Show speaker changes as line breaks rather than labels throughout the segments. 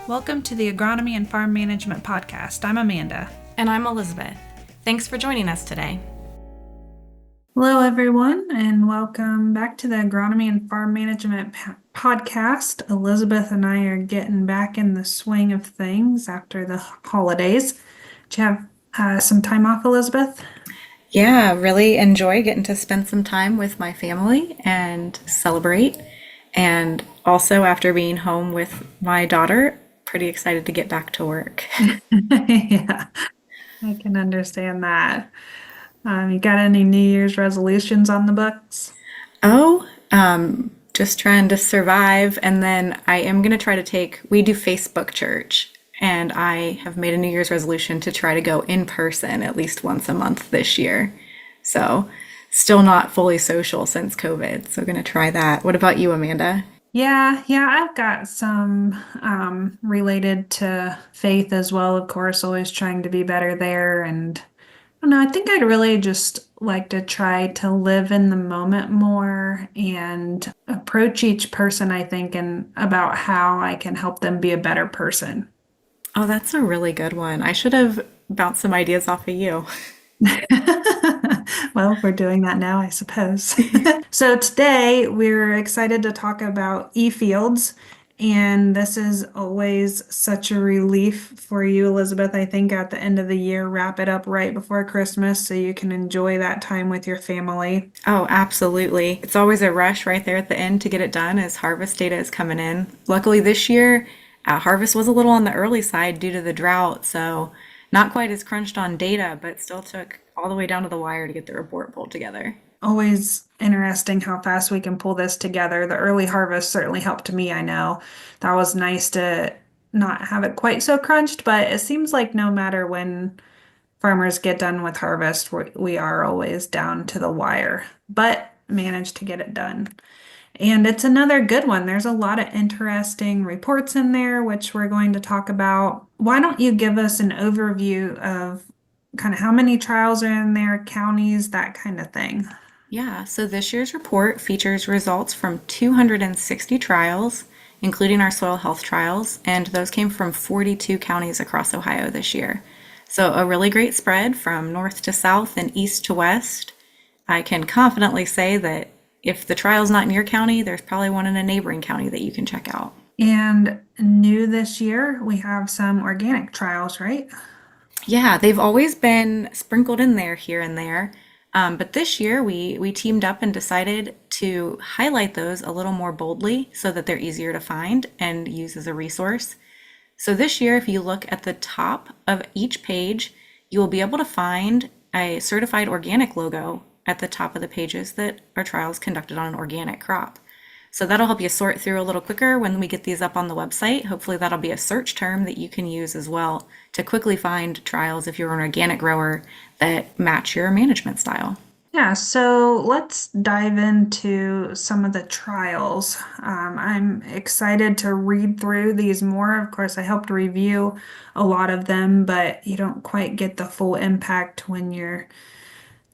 Welcome to the Agronomy and Farm Management Podcast. I'm Amanda.
And I'm Elizabeth. Thanks for joining us today.
Hello, everyone, and welcome back to the Agronomy and Farm Management Podcast. Elizabeth and I are getting back in the swing of things after the holidays. Did you have some time off, Elizabeth?
Yeah, really enjoy getting to spend some time with my family and celebrate. And also, after being home with my daughter, pretty excited to get back to work.
Yeah, I can understand that. You got any New Year's resolutions on the books?
Oh, just trying to survive. And then I am going to try to we do Facebook church, and I have made a New Year's resolution to try to go in person at least once a month this year. So, still not fully social since COVID. So, going to try that. What about you, Amanda?
Yeah, I've got some related to faith as well, of course, always trying to be better there. And I don't know, I think I'd really just like to try to live in the moment more and approach each person, I think, and about how I can help them be a better person.
Oh, that's a really good one. I should have bounced some ideas off of you.
Well, we're doing that now, I suppose. So today we're excited to talk about eFields, and this is always such a relief for you, Elizabeth. I think at the end of the year, wrap it up right before Christmas so you can enjoy that time with your family.
Oh, absolutely. It's always a rush right there at the end to get it done as harvest data is coming in. Luckily, this year, harvest was a little on the early side due to the drought, so not quite as crunched on data, but still took all the way down to the wire to get the report pulled together.
Always interesting how fast we can pull this together. The early harvest certainly helped me, I know. That was nice to not have it quite so crunched, but it seems like no matter when farmers get done with harvest, we are always down to the wire, but managed to get it done. And it's another good one. There's a lot of interesting reports in there, which we're going to talk about. Why don't you give us an overview of kind of how many trials are in there, counties, that kind of thing?
Yeah, so this year's report features results from 260 trials, including our soil health trials, and those came from 42 counties across Ohio this year. So, a really great spread from north to south and east to west. I can confidently say that if the trial's not in your county, there's probably one in a neighboring county that you can check out.
And new this year, we have some organic trials, right?
Yeah, they've always been sprinkled in there here and there. But this year we teamed up and decided to highlight those a little more boldly so that they're easier to find and use as a resource. So this year, if you look at the top of each page, you will be able to find a certified organic logo at the top of the pages that are trials conducted on an organic crop. So that'll help you sort through a little quicker when we get these up on the website. Hopefully that'll be a search term that you can use as well to quickly find trials if you're an organic grower that match your management style.
Yeah, so let's dive into some of the trials. I'm excited to read through these more. Of course, I helped review a lot of them, but you don't quite get the full impact when you're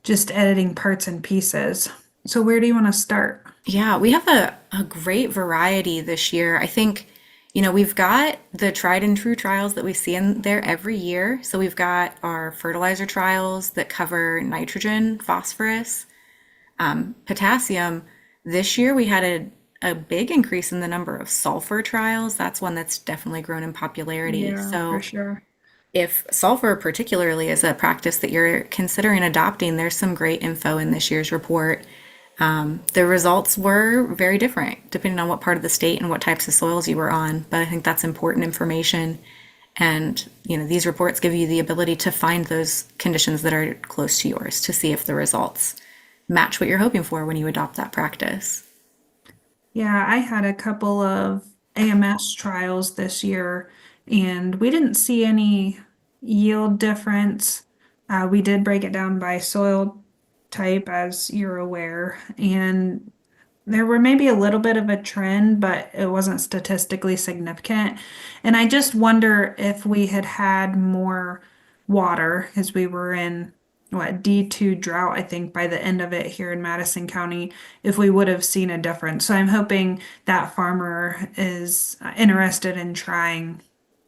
just editing parts and pieces. So, where do you want to start?
Yeah, we have a great variety this year. I think, we've got the tried and true trials that we see in there every year. So we've got our fertilizer trials that cover nitrogen, phosphorus, potassium. This year we had a big increase in the number of sulfur trials. That's one that's definitely grown in popularity.
Yeah, for
So
sure.
if sulfur particularly is a practice that you're considering adopting, there's some great info in this year's report. The results were very different depending on what part of the state and what types of soils you were on, but I think that's important information. And, these reports give you the ability to find those conditions that are close to yours to see if the results match what you're hoping for when you adopt that practice.
Yeah, I had a couple of AMS trials this year, and we didn't see any yield difference. We did break it down by soil type, as you're aware, and there were maybe a little bit of a trend, but it wasn't statistically significant. And I just wonder if we had had more water, because we were in what D2 drought, I think, by the end of it here in Madison County, if we would have seen a difference. So I'm hoping that farmer is interested in trying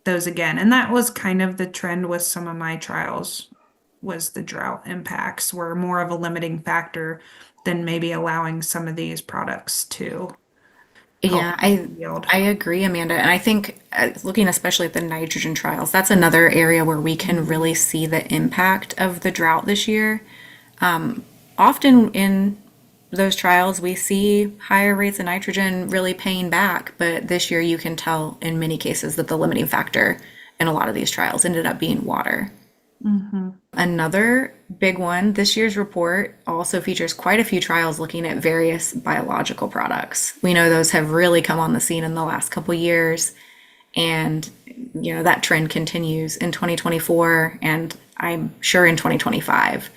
those again. And that was kind of the trend with some of my trials was the drought impacts were more of a limiting factor than maybe allowing some of these products to help
Yeah,
yield.
I agree, Amanda. And I think looking especially at the nitrogen trials, that's another area where we can
Mhm.
really see the impact of the drought this year. Often in those trials, we see higher rates of nitrogen really paying back, but this year you can tell in many cases that the limiting factor in a lot of these trials ended up being water.
Mhm.
Another big one, this year's report also features quite a few trials looking at various biological products. We know those have really come on the scene in the last couple years, and that trend continues in 2024 and I'm sure in 2025.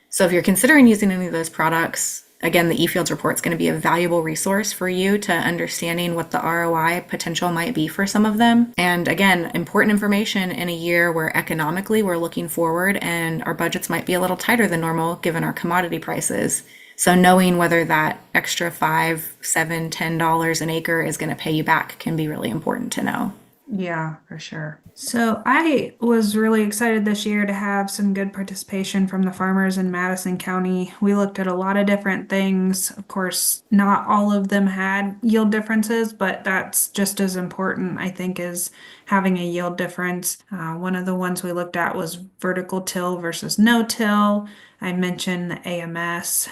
So if you're considering using any of those products, again, the eFields report is going to be a valuable resource for you to understanding what the ROI potential might be for some of them. And again, important information in a year where economically we're looking forward and our budgets might be a little tighter than normal given our commodity prices. So knowing whether that extra $5, $7, $10 an acre is going to pay you back can be really important to know.
Yeah, for sure. So I was really excited this year to have some good participation from the farmers in Madison County. We looked at a lot of different things. Of course, not all of them had yield differences, but that's just as important, I think, as having a yield difference. One of the ones we looked at was vertical till versus no till. I mentioned the AMS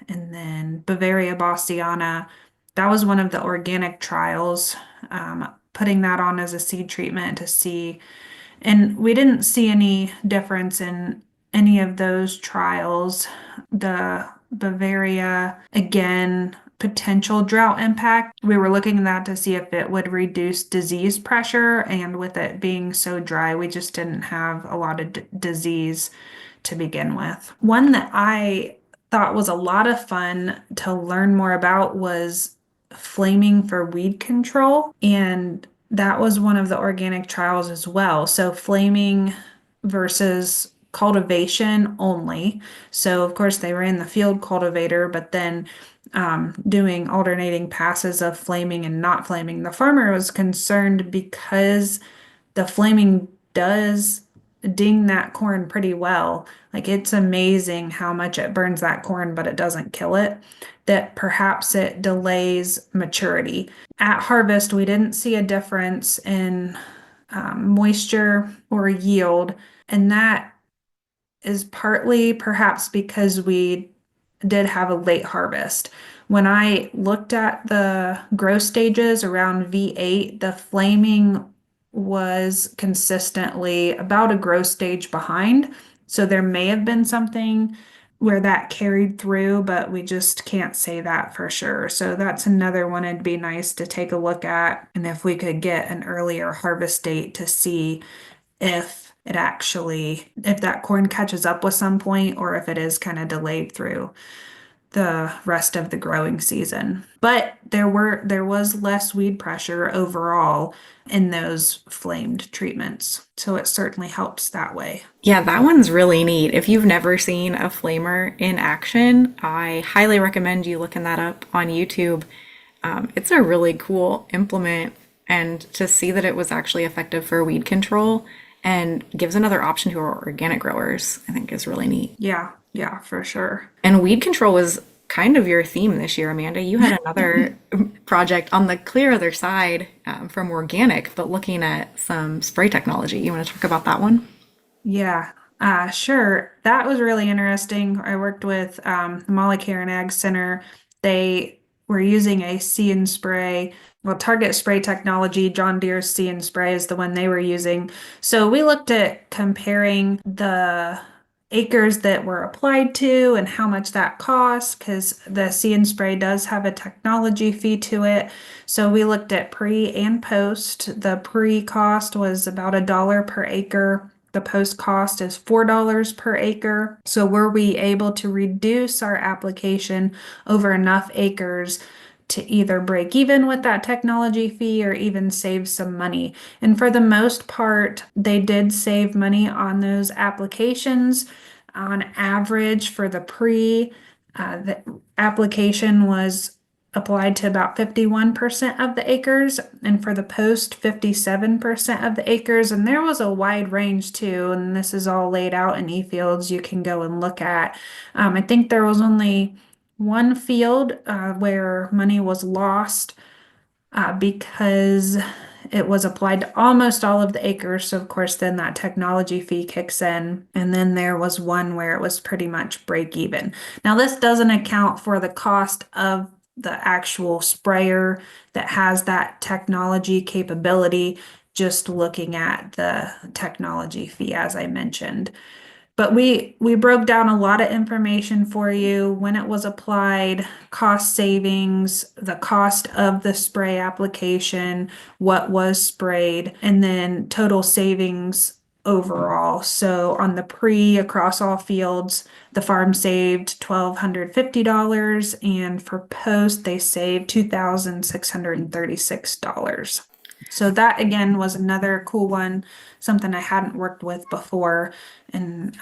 and then Bavaria Bastiana. That was one of the organic trials. Putting that on as a seed treatment to see, and we didn't see any difference in any of those trials. The Bavaria, again, potential drought impact. We were looking at that to see if it would reduce disease pressure, and with it being so dry, we just didn't have a lot of disease to begin with. One that I thought was a lot of fun to learn more about was flaming for weed control. And that was one of the organic trials as well. So flaming versus cultivation only. So of course they ran the field cultivator, but then doing alternating passes of flaming and not flaming. The farmer was concerned because the flaming does ding that corn pretty well. Like it's amazing how much it burns that corn, but it doesn't kill it. That perhaps it delays maturity. At harvest, we didn't see a difference in moisture or yield, and that is partly perhaps because we did have a late harvest. When I looked at the growth stages around V8, the flaming was consistently about a growth stage behind. So there may have been something where that carried through, but we just can't say that for sure. So that's another one it'd be nice to take a look at. And if we could get an earlier harvest date to see if it actually, if that corn catches up with some point or if it is kind of delayed through the rest of the growing season. But there was less weed pressure overall in those flamed treatments. So it certainly helps that way.
Yeah, that one's really neat. If you've never seen a flamer in action, I highly recommend you looking that up on YouTube. It's a really cool implement, and to see that it was actually effective for weed control and gives another option to our organic growers, I think is really neat.
Yeah, yeah, for sure.
And weed control was kind of your theme this year, Amanda. You had another project on the clear other side from organic, but looking at some spray technology. You want to talk about that one?
Yeah, sure. That was really interesting. I worked with the Molecare and Ag Center. They were using a see and spray, well, target spray technology. John Deere's see and spray is the one they were using. So we looked at comparing the acres that were applied to and how much that cost, because the see and spray does have a technology fee to it. So we looked at pre and post. The pre cost was about $1 per acre. The post cost is $4 per acre. So were we able to reduce our application over enough acres to either break even with that technology fee or even save some money? And for the most part, they did save money on those applications. On average, for the pre, the application was applied to about 51% of the acres, and for the post, 57% of the acres. And there was a wide range too, and this is all laid out in eFields you can go and look at. I think there was only one field where money was lost because it was applied to almost all of the acres. So, of course, then that technology fee kicks in. And then there was one where it was pretty much break even. Now, this doesn't account for the cost of the actual sprayer that has that technology capability, just looking at the technology fee, as I mentioned. But we broke down a lot of information for you, when it was applied, cost savings, the cost of the spray application, what was sprayed, and then total savings overall. So on the pre across all fields, the farm saved $1,250, and for post they saved $2,636. So that again was another cool one, something I hadn't worked with before, and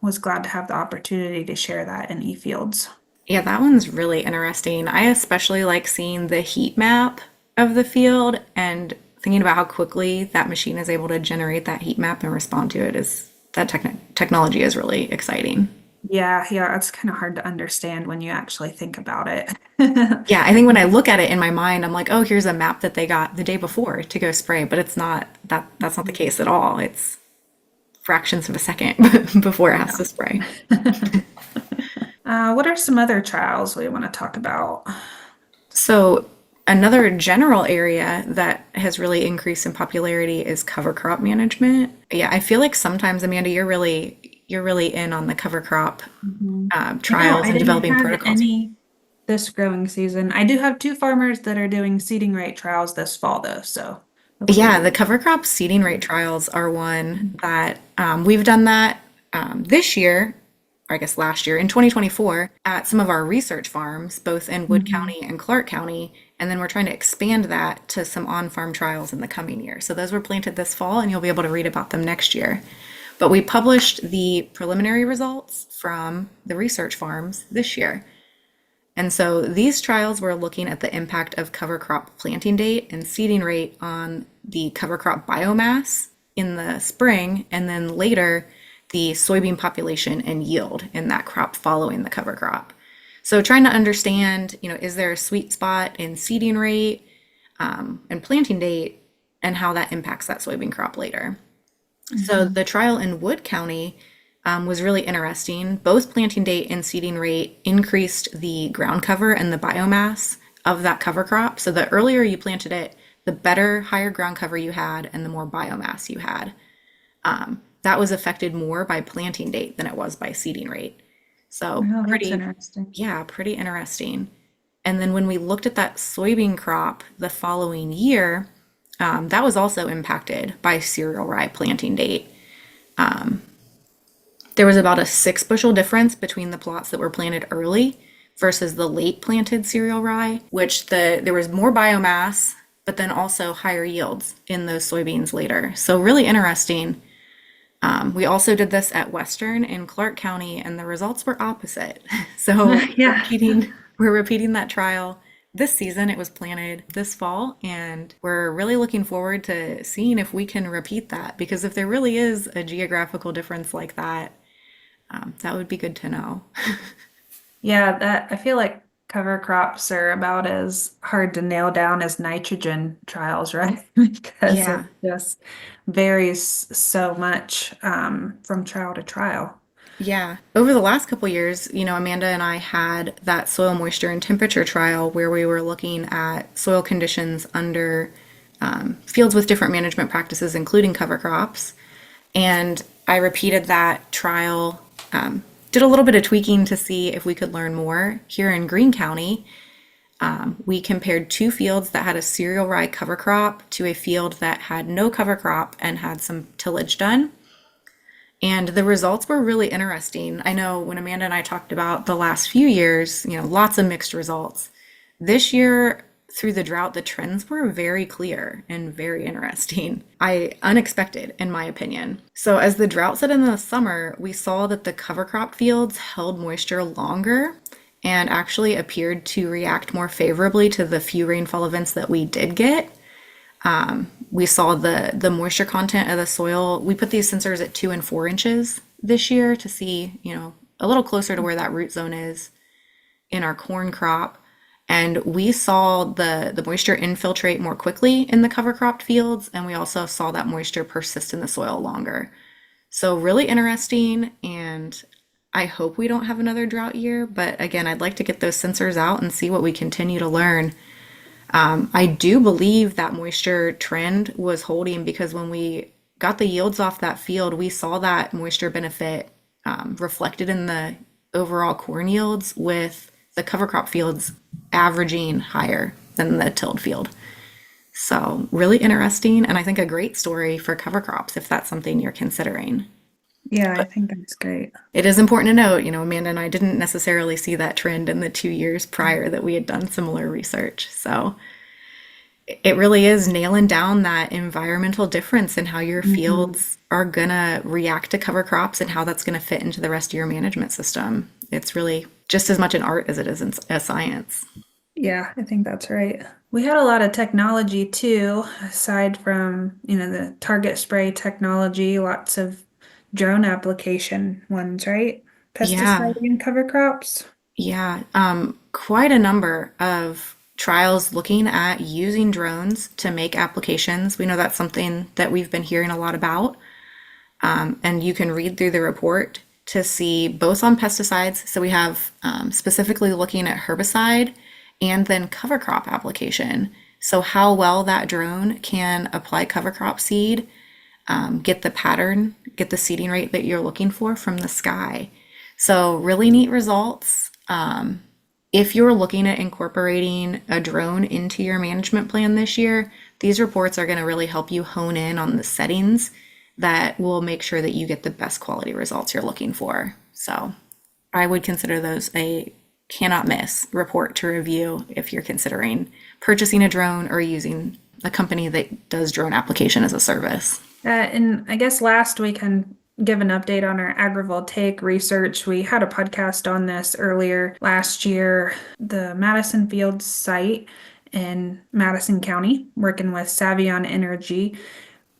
was glad to have the opportunity to share that in eFields.
Yeah, that one's really interesting. I especially like seeing the heat map of the field and thinking about how quickly that machine is able to generate that heat map and respond to it is that technology is really exciting.
Yeah, it's kind of hard to understand when you actually think about it.
Yeah, I think when I look at it in my mind, I'm like, oh, here's a map that they got the day before to go spray, but it's not that's not the case at all. It's fractions of a second before it has to
Yeah.
spray.
What are some other trials we want to talk about?
So another general area that has really increased in popularity is cover crop management. Yeah, I feel like sometimes, Amanda, you're really in on the cover crop
Mhm.
trials
I
and
didn't
developing
have
protocols.
any this growing season. I do have two farmers that are doing seeding rate trials this fall, though, so hopefully
Yeah,
we
the
will.
cover crop seeding rate trials are one that we've done that this year, or I guess last year in 2024, at some of our research farms, both in Wood
Mhm.
County and Clark County. And then we're trying to expand that to some on-farm trials in the coming year. So those were planted this fall, and you'll be able to read about them next year. But we published the preliminary results from the research farms this year. And so these trials were looking at the impact of cover crop planting date and seeding rate on the cover crop biomass in the spring, and then later the soybean population and yield in that crop following the cover crop. So trying to understand, is there a sweet spot in seeding rate and planting date and how that impacts that soybean crop later. So
Mhm.
the trial in Wood County was really interesting. Both planting date and seeding rate increased the ground cover and the biomass of that cover crop. So the earlier you planted it, the better, higher ground cover you had and the more biomass you had. That was affected more by planting date than it was by seeding rate. So
Oh, that's
pretty,
interesting.
yeah, pretty interesting. And then when we looked at that soybean crop the following year, that was also impacted by cereal rye planting date. There was about a 6 bushel difference between the plots that were planted early versus the late planted cereal rye, which there was more biomass, but then also higher yields in those soybeans later. So really interesting. We also did this at Western in Clark County, and the results were opposite. So
Yeah.
we're repeating that trial this season. It was planted this fall, and we're really looking forward to seeing if we can repeat that. Because if there really is a geographical difference like that, that would be good to know.
Yeah, that I feel like cover crops are about as hard to nail down as nitrogen trials, right? Because
Yeah.
it just varies so much from trial to trial.
Yeah. Over the last couple years, Amanda and I had that soil moisture and temperature trial where we were looking at soil conditions under fields with different management practices, including cover crops. And I repeated that trial, did a little bit of tweaking to see if we could learn more. Here in Greene County, we compared two fields that had a cereal rye cover crop to a field that had no cover crop and had some tillage done. And the results were really interesting. I know when Amanda and I talked about the last few years, lots of mixed results. This year, through the drought, the trends were very clear and very interesting. Unexpected, in my opinion. So, as the drought set in the summer, we saw that the cover crop fields held moisture longer and actually appeared to react more favorably to the few rainfall events that we did get. We saw the moisture content of the soil. We put these sensors at 2 and 4 inches this year to see, a little closer to where that root zone is in our corn crop. And we saw the moisture infiltrate more quickly in the cover cropped fields, and we also saw that moisture persist in the soil longer. So, really interesting, and I hope we don't have another drought year. But again, I'd like to get those sensors out and see what we continue to learn. I do believe that moisture trend was holding because when we got the yields off that field, we saw that moisture benefit reflected in the overall corn yields, with the cover crop fields averaging higher than the tilled field. So, really interesting, and I think a great story for cover crops if that's something you're considering.
Yeah, I think that's great.
It is important to note, Amanda and I didn't necessarily see that trend in the 2 years prior that we had done similar research. So, it really is nailing down that environmental difference in how your
Hmm.
fields are going to react to cover crops and how that's going to fit into the rest of your management system. It's really just as much an art as it is a science.
Yeah, I think that's right. We had a lot of technology too, aside from, the target spray technology, lots of drone application ones, right?
Yeah,
Pesticide and cover crops.
yeah. Quite a number of trials looking at using drones to make applications. We know that's something that we've been hearing a lot about. And you can read through the report to see both on pesticides. So we have specifically looking at herbicide and then cover crop application. So how well that drone can apply cover crop seed, get the pattern, get the seeding rate that you're looking for from the sky. So really neat results. If you're looking at incorporating a drone into your management plan this year, these reports are going to really help you hone in on the settings that will make sure that you get the best quality results you're looking for. So I would consider those a cannot miss report to review if you're considering purchasing a drone or using a company that does drone application as a service.
And I guess last we can give an update on our agrivoltaic research. We had a podcast on this earlier last year. The Madison Fields site in Madison County, working with Savion Energy.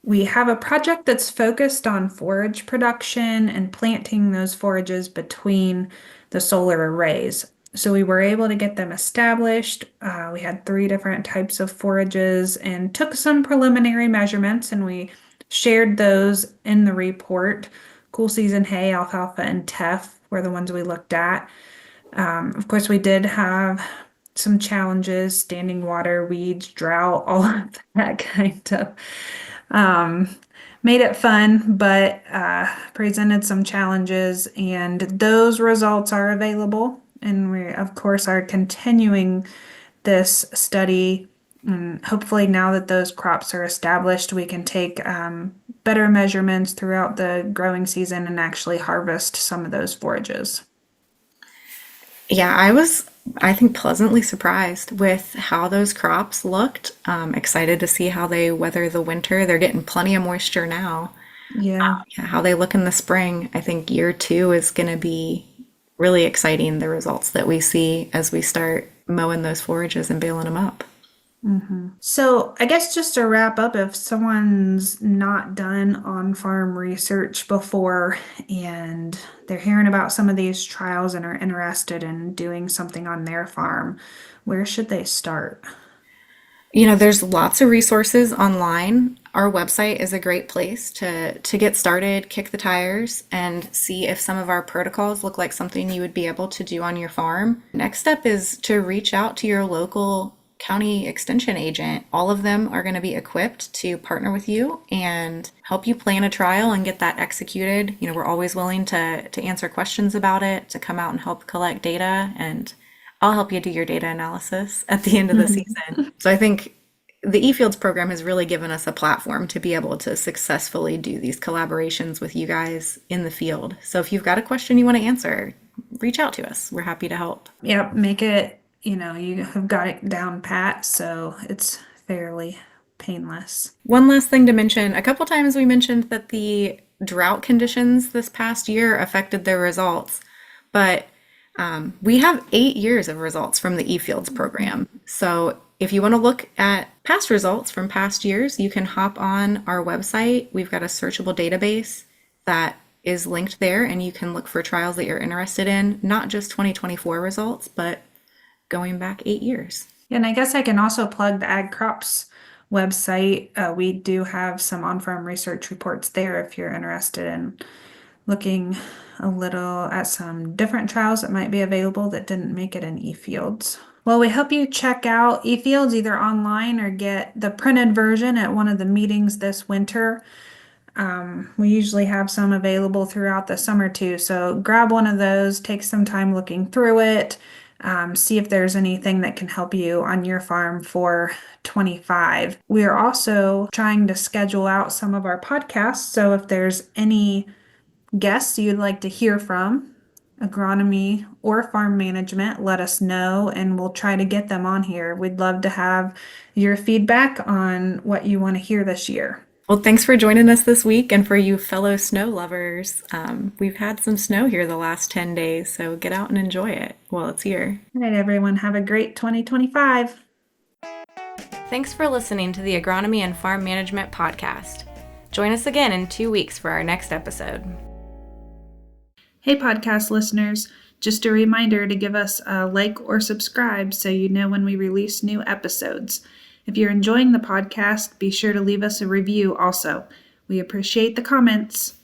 We have a project that's focused on forage production and planting those forages between the solar arrays. So we were able to get them established. We had three different types of forages and took some preliminary measurements, and we shared those in the report. Cool season hay, alfalfa, and teff were the ones we looked at. Of course, we did have some challenges, standing water, weeds, drought, all of that kind of um, made it fun, but presented some challenges, and those results are available. And we, of course, are continuing this study. And hopefully, now that those crops are established, we can take better measurements throughout the growing season and actually harvest some of those forages.
Yeah, I think, pleasantly surprised with how those crops looked. Excited to see how they weather the winter. They're getting plenty of moisture now.
Yeah.
Yeah, how they look in the spring. I think year two is going to be really exciting, the results that we see as we start mowing those forages and baling them up.
So, I guess just to wrap up, if someone's not done on-farm research before and they're hearing about some of these trials and are interested in doing something on their farm, where should they start?
There's lots of resources online. Our website is a great place to get started, kick the tires, and see if some of our protocols look like something you would be able to do on your farm. Next step is to reach out to your local county extension agent. All of them are going to be equipped to partner with you and help you plan a trial and get that executed. We're always willing to answer questions about it, to come out and help collect data, and I'll help you do your data analysis at the end of the season. So I think the eFields program has really given us a platform to be able to successfully do these collaborations with you guys in the field. So if you've got a question you want to answer, reach out to us. We're happy to help.
Yep, make it, you have got it down pat, so it's fairly painless.
One last thing to mention, a couple times we mentioned that the drought conditions this past year affected their results, but We have 8 years of results from the eFields program. So if you want to look at past results from past years, you can hop on our website. We've got a searchable database that is linked there, and you can look for trials that you're interested in, not just 2024 results, but going back 8 years.
And I guess I can also plug the Ag Crops website. We do have some on-farm research reports there if you're interested in looking a little at some different trials that might be available that didn't make it in eFields. Well, we hope you check out eFields either online or get the printed version at one of the meetings this winter. We usually have some available throughout the summer too, so grab one of those, take some time looking through it, see if there's anything that can help you on your farm for 25. We are also trying to schedule out some of our podcasts, so if there's any guests you'd like to hear from, agronomy or farm management, let us know and we'll try to get them on here. We'd love to have your feedback on what you want to hear this year.
Well, thanks for joining us this week, and for you fellow snow lovers, we've had some snow here the last 10 days, so get out and enjoy it while it's here.
All right, everyone, have a great 2025.
Thanks for listening to the Agronomy and Farm Management Podcast. Join us again in 2 weeks for our next episode.
Hey, podcast listeners, just a reminder to give us a like or subscribe so you know when we release new episodes. If you're enjoying the podcast, be sure to leave us a review also. We appreciate the comments.